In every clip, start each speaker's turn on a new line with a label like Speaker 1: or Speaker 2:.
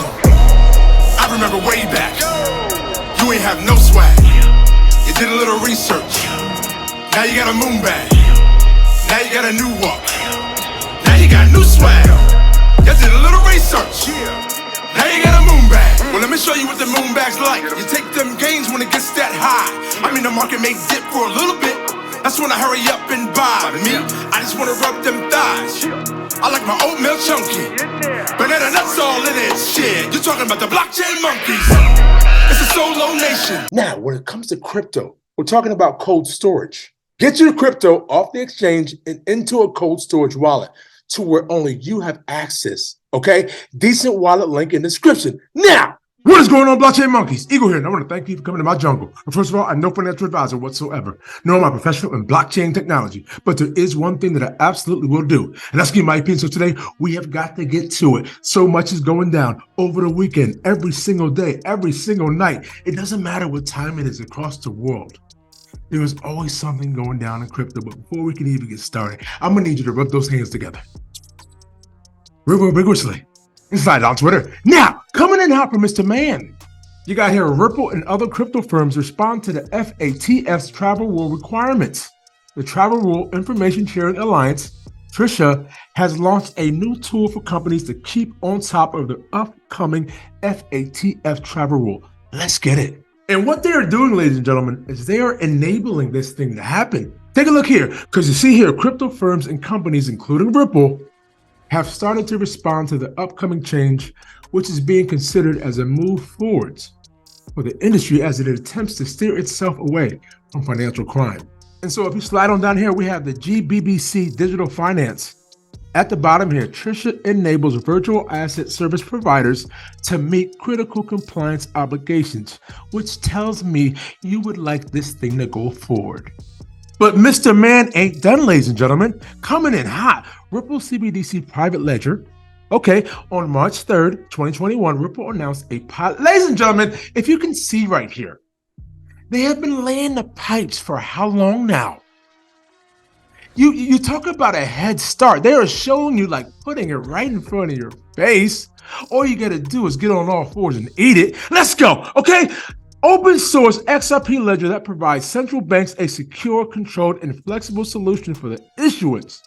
Speaker 1: generation. I remember way back, you ain't have no swag. You did a little research, now you got a moon bag. Now you got a new walk, now you got new swag. You did a little research, now you got a moon bag. Well, let me show you what the moon bag's like. You take them gains when it gets that high. I mean, the market may dip for a little bit. That's when I hurry up and buy. Me, I just wanna rub them thighs. I like my oatmeal chunky, banana nuts all in it. Shit, you're talking about the blockchain monkeys. It's a solo nation.
Speaker 2: Now, when it comes to crypto, we're talking about cold storage. Get your crypto off the exchange and into a cold storage wallet to where only you have access. Okay? DCENT wallet link in the description. Now, what is going on, blockchain monkeys? Eagle here, and I want to thank you for coming to my jungle. But first of all, I'm no financial advisor whatsoever, nor am I professional in blockchain technology. But there is one thing that I absolutely will do, and that's give my opinion. So today, we have got to get to it. So much is going down over the weekend, every single day, every single night. It doesn't matter what time it is across the world. There is always something going down in crypto. But before we can even get started, I'm going to need you to rub those hands together. Real vigorously. Inside on Twitter. Now, coming in hot from Mr. Man. You got here Ripple and other crypto firms respond to the FATF's travel rule requirements. The Travel Rule Information Sharing Alliance, TRISHA, has launched a new tool for companies to keep on top of the upcoming FATF travel rule. Let's get it. And what they are doing, ladies and gentlemen, is they are enabling this thing to happen. Take a look here, because you see here, crypto firms and companies, including Ripple, have started to respond to the upcoming change, which is being considered as a move forwards for the industry as it attempts to steer itself away from financial crime. And so if you slide on down here, we have the GBBC Digital Finance. At the bottom here, TRISHA enables virtual asset service providers to meet critical compliance obligations, which tells me you would like this thing to go forward. But Mr. Man ain't done, ladies and gentlemen. Coming in hot, Ripple CBDC Private Ledger. Okay, on March 3rd, 2021, Ripple announced a pilot. Ladies and gentlemen, if you can see right here, they have been laying the pipes for how long now? You talk about a head start. They are showing you, like, putting it right in front of your face. All you got to do is get on all fours and eat it. Let's go, okay? Open source XRP ledger that provides central banks a secure, controlled, and flexible solution for the issuance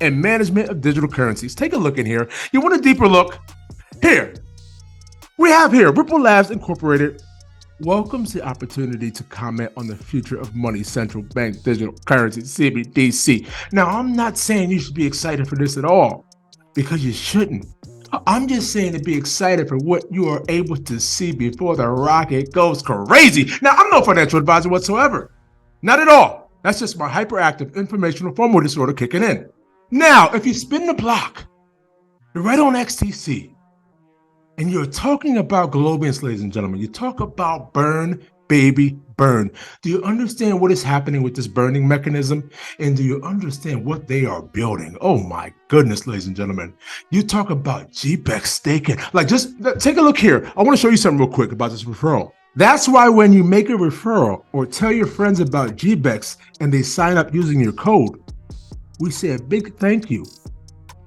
Speaker 2: and management of digital currencies. Take a look in here. You want a deeper look? Here, we have here, Ripple Labs Incorporated welcomes the opportunity to comment on the future of money central bank digital currency, CBDC. Now, I'm not saying you should be excited for this at all, because you shouldn't. I'm just saying to be excited for what you are able to see before the rocket goes crazy. Now, I'm no financial advisor whatsoever. Not at all. That's just my hyperactive informational FOMO disorder kicking in. Now, if you spin the block, you're right on XTC, and you're talking about Globiance, ladies and gentlemen. You talk about burn, baby, burn. Do you understand what is happening with this burning mechanism? And do you understand what they are building? Oh my goodness, ladies and gentlemen. You talk about GBEX staking. Like, just take a look here. I want to show you something real quick about this referral. That's why when you make a referral or tell your friends about GBEX and they sign up using your code, we say a big thank you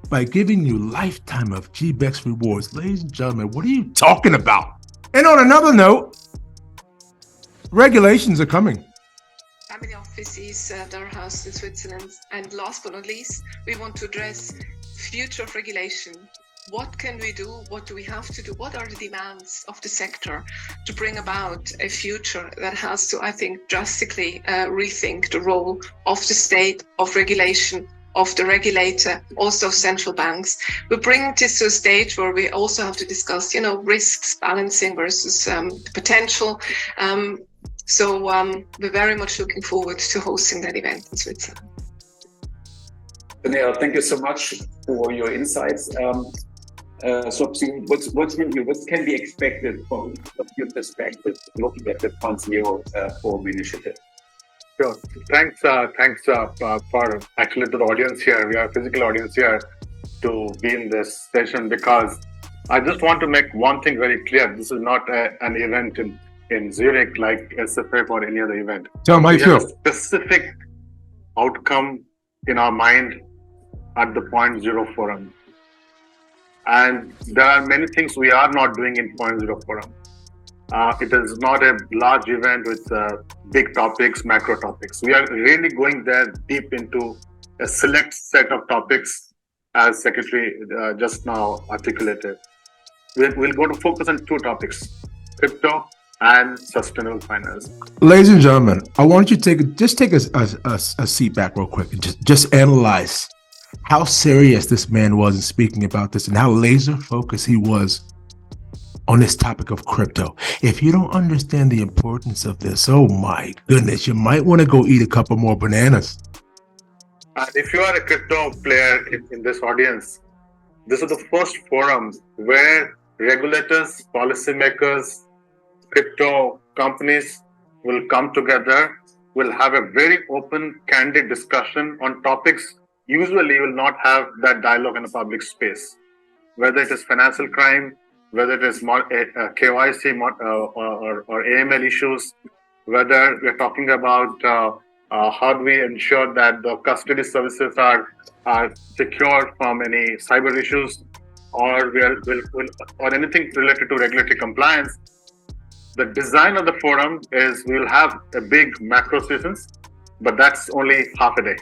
Speaker 2: by giving you lifetime of GBEX rewards. Ladies and gentlemen, what are you talking about? And on another note, regulations are coming.
Speaker 3: Family offices that are housed in Switzerland. And last but not least, we want to address future of regulation. What can we do? What do we have to do? What are the demands of the sector to bring about a future that has to, I think, drastically rethink the role of the state, of regulation, of the regulator, also central banks. We're bringing this to a stage where we also have to discuss, risks balancing versus the potential. So we're very much looking forward to hosting that event in Switzerland.
Speaker 4: Danielle, thank you so much for your insights. So what can be expected from your perspective, looking at the Fund Zero Forum initiative?
Speaker 5: Sure. Thanks for actually to the audience here. We have a physical audience here to be in this session, because I just want to make one thing very clear. This is not an event in Zurich like SFF or any other event.
Speaker 2: Tell me how you feel.
Speaker 5: A specific outcome in our mind at the Point Zero Forum. And there are many things we are not doing in 0.0 forum. It is not a large event with big topics, macro topics. We are really going there deep into a select set of topics, as Secretary just now articulated. We'll go to focus on two topics, crypto and sustainable finance.
Speaker 2: Ladies and gentlemen, I want you to take a seat back real quick and just analyze how serious this man was in speaking about this and how laser focused he was on this topic of crypto. If you don't understand the importance of this, oh my goodness, you might want to go eat a couple more bananas.
Speaker 5: If you are a crypto player in this audience, this is the first forum where regulators, policymakers, crypto companies will come together, will have a very open, candid discussion on topics usually you will not have that dialogue in a public space, whether it is financial crime, whether it is KYC or AML issues, whether we're talking about how do we ensure that the custody services are secure from any cyber issues, or or anything related to regulatory compliance. The design of the forum is we'll have a big macro sessions, but that's only half a day.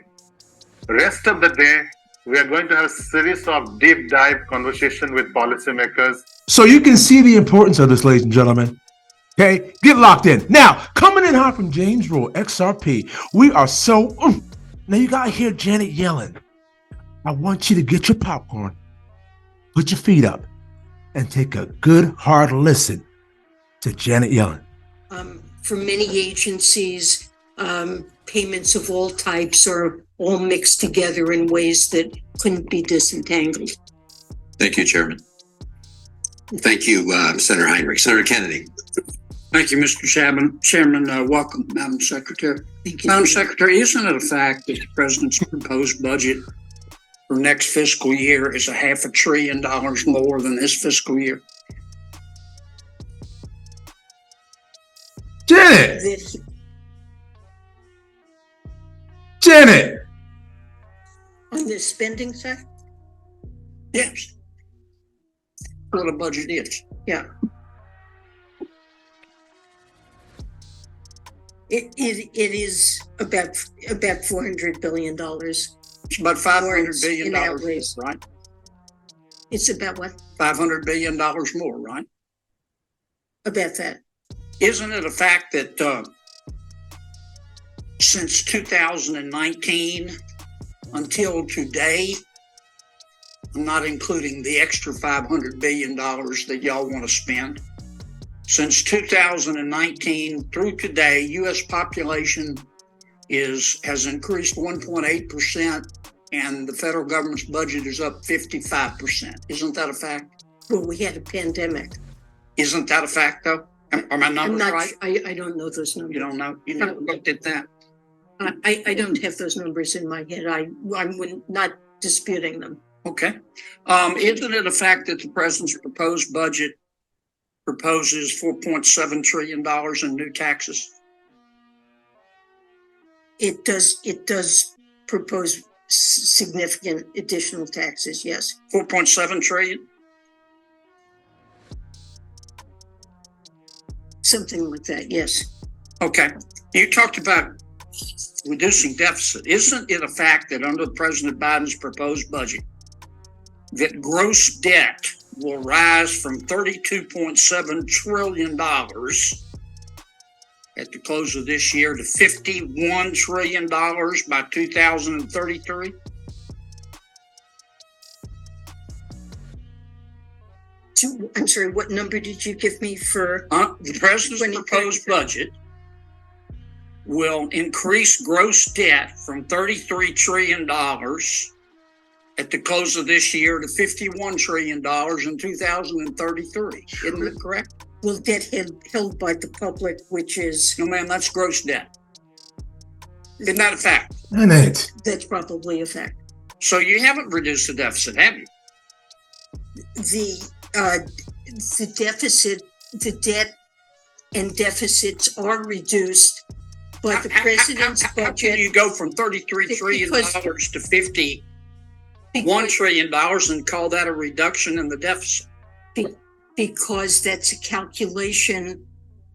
Speaker 5: Rest of the day, we are going to have a series of deep dive conversation with policymakers.
Speaker 2: So you can see the importance of this, ladies and gentlemen. Okay, get locked in. Now, coming in hot from James Roll, XRP, we are so... Now you gotta hear Janet Yellen. I want you to get your popcorn, put your feet up, and take a good hard listen to Janet Yellen.
Speaker 6: For many agencies, payments of all types are all mixed together in ways that couldn't be disentangled.
Speaker 7: Thank you, Chairman. Thank you, Senator Heinrich. Senator Kennedy.
Speaker 8: Thank you, Mr. Chairman. Welcome, Madam Secretary.
Speaker 6: Thank you.
Speaker 8: Madam Secretary, isn't it a fact that the President's proposed budget for next fiscal year is $500 billion more than this fiscal year?
Speaker 2: Janet!
Speaker 6: This,
Speaker 2: Janet!
Speaker 6: on the spending side?
Speaker 8: Yes. What the budget is.
Speaker 6: Yeah. It is about $400 billion.
Speaker 8: It's about $500 billion,
Speaker 6: in outlays.
Speaker 8: right?
Speaker 6: It's about what?
Speaker 8: $500 billion more, right?
Speaker 6: About that.
Speaker 8: Isn't it a fact that since 2019 until today, I'm not including the extra $500 billion that y'all want to spend, since 2019 through today, U.S. population has increased 1.8%, and the federal government's budget is up 55%. Isn't that a fact?
Speaker 6: Well, we had a pandemic.
Speaker 8: Isn't that a fact, though? Are my numbers right?
Speaker 6: I don't know those numbers.
Speaker 8: You don't know? You never looked at that?
Speaker 6: I don't have those numbers in my head. I'm not disputing them.
Speaker 8: Okay. Isn't it a fact that the President's proposed budget proposes $4.7 trillion in new taxes?
Speaker 6: It does propose significant additional taxes, yes.
Speaker 8: 4.7 trillion?
Speaker 6: Something like that, yes.
Speaker 8: Okay. You talked about reducing deficit. Isn't it a fact that under President Biden's proposed budget, that gross debt will rise from $32.7 trillion at the close of this year to $51 trillion by 2033?
Speaker 6: I'm sorry, what number did you give me for?
Speaker 8: The President's proposed budget will increase gross debt from $33 trillion at the close of this year to $51 trillion in 2033. Isn't it correct?
Speaker 6: Well, debt held by the public, which is...
Speaker 8: No, ma'am, that's gross debt. Isn't that a fact?
Speaker 2: Janet.
Speaker 6: That's probably a fact.
Speaker 8: So you haven't reduced the deficit, have you?
Speaker 6: The deficit, the debt and deficits are reduced by the president's
Speaker 8: how
Speaker 6: budget.
Speaker 8: can you go from $33 trillion to 50 $1 trillion and call that a reduction in the deficit?
Speaker 6: Because that's a calculation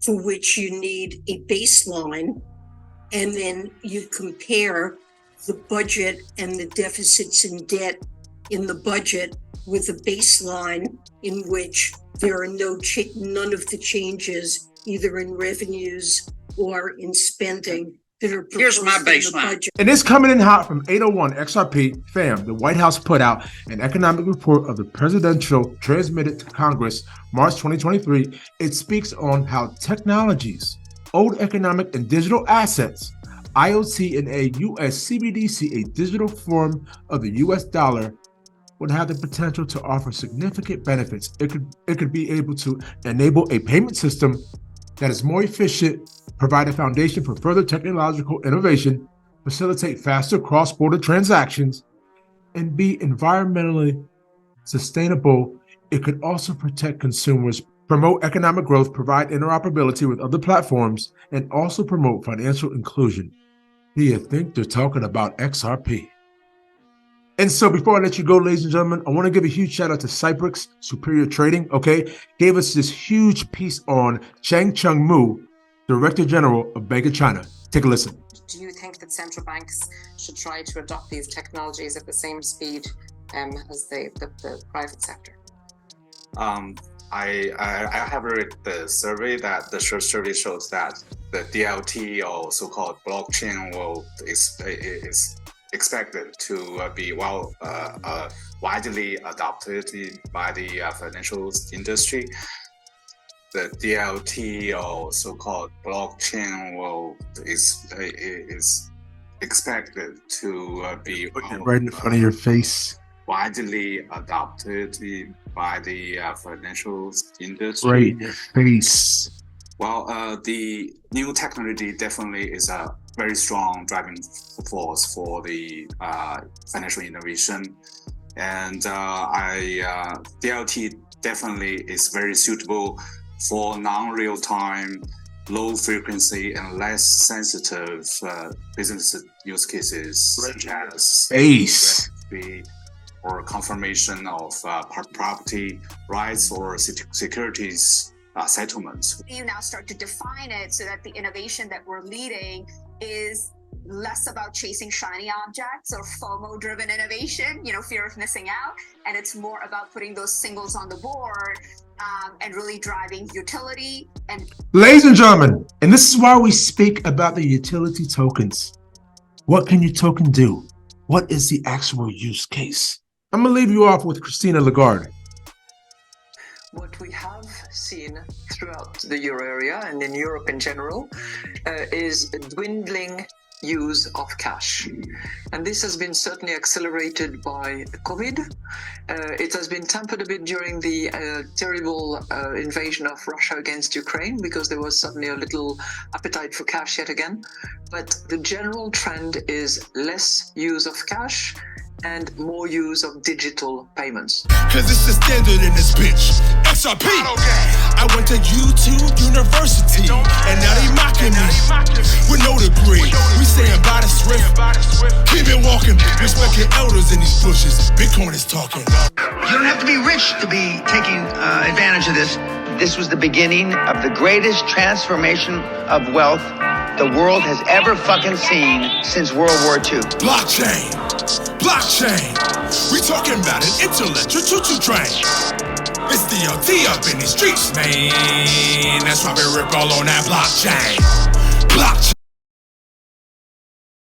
Speaker 6: for which you need a baseline, and then you compare the budget and the deficits and debt in the budget with a baseline in which there are none of the changes either in revenues or in spending that are
Speaker 8: Here's my
Speaker 6: proposed in the
Speaker 8: baseline.
Speaker 6: budget.
Speaker 2: And it's coming in hot from 801 XRP. Fam, the White House put out an economic report of the presidential transmitted to Congress March 2023. It speaks on how technologies, old economic and digital assets, IoT, and a US CBDC, a digital form of the US dollar, would have the potential to offer significant benefits. It could be able to enable a payment system that is more efficient, provide a foundation for further technological innovation, facilitate faster cross-border transactions, and be environmentally sustainable. It could also protect consumers, promote economic growth, provide interoperability with other platforms, and also promote financial inclusion. Do you think they're talking about XRP? And so before I let you go, ladies and gentlemen, I want to give a huge shout out to Cyprix Superior Trading, okay? Gave us this huge piece on Chang Chung Mu, Director General of Bank of China. Take a listen.
Speaker 9: Do you think that central banks should try to adopt these technologies at the same speed as the private sector?
Speaker 10: I have read the survey that the survey shows that the DLT or so-called blockchain is expected to be widely adopted by the financial industry. The DLT or so-called blockchain is expected to be
Speaker 2: right in front of your face.
Speaker 10: Widely adopted by the financial industry.
Speaker 2: Right in your face.
Speaker 10: Well, the new technology definitely is a very strong driving force for the financial innovation, and DLT definitely is very suitable for non-real-time, low-frequency, and less sensitive business use cases, such as registry or confirmation of property rights or securities settlements.
Speaker 11: You now start to define it so that the innovation that we're leading is less about chasing shiny objects or FOMO-driven innovation, fear of missing out, and it's more about putting those singles on the board and really driving utility. And
Speaker 2: ladies and gentlemen, and this is why we speak about the utility tokens. What can your token do? What is the actual use case? I'm gonna leave you off with Christina Lagarde.
Speaker 12: What we have seen throughout the euro area and in Europe in general is a dwindling use of cash. And this has been certainly accelerated by COVID. It has been tempered a bit during the terrible invasion of Russia against Ukraine, because there was suddenly a little appetite for cash yet again. But the general trend is less use of cash and more use of digital payments.
Speaker 1: Cause it's the standard in this bitch. XRP. I went to YouTube University, and now they mocking me with no degree. We saying by the swift, keep it walking. Respect your elders in these bushes. Bitcoin is talking.
Speaker 13: You don't have to be rich to be taking advantage of this. This was the beginning of the greatest transformation of wealth the world has ever fucking seen since World War II.
Speaker 1: Blockchain. We talking about an intellectual choo-choo train. It's DLT up in these streets, man. That's why we rip all on that blockchain.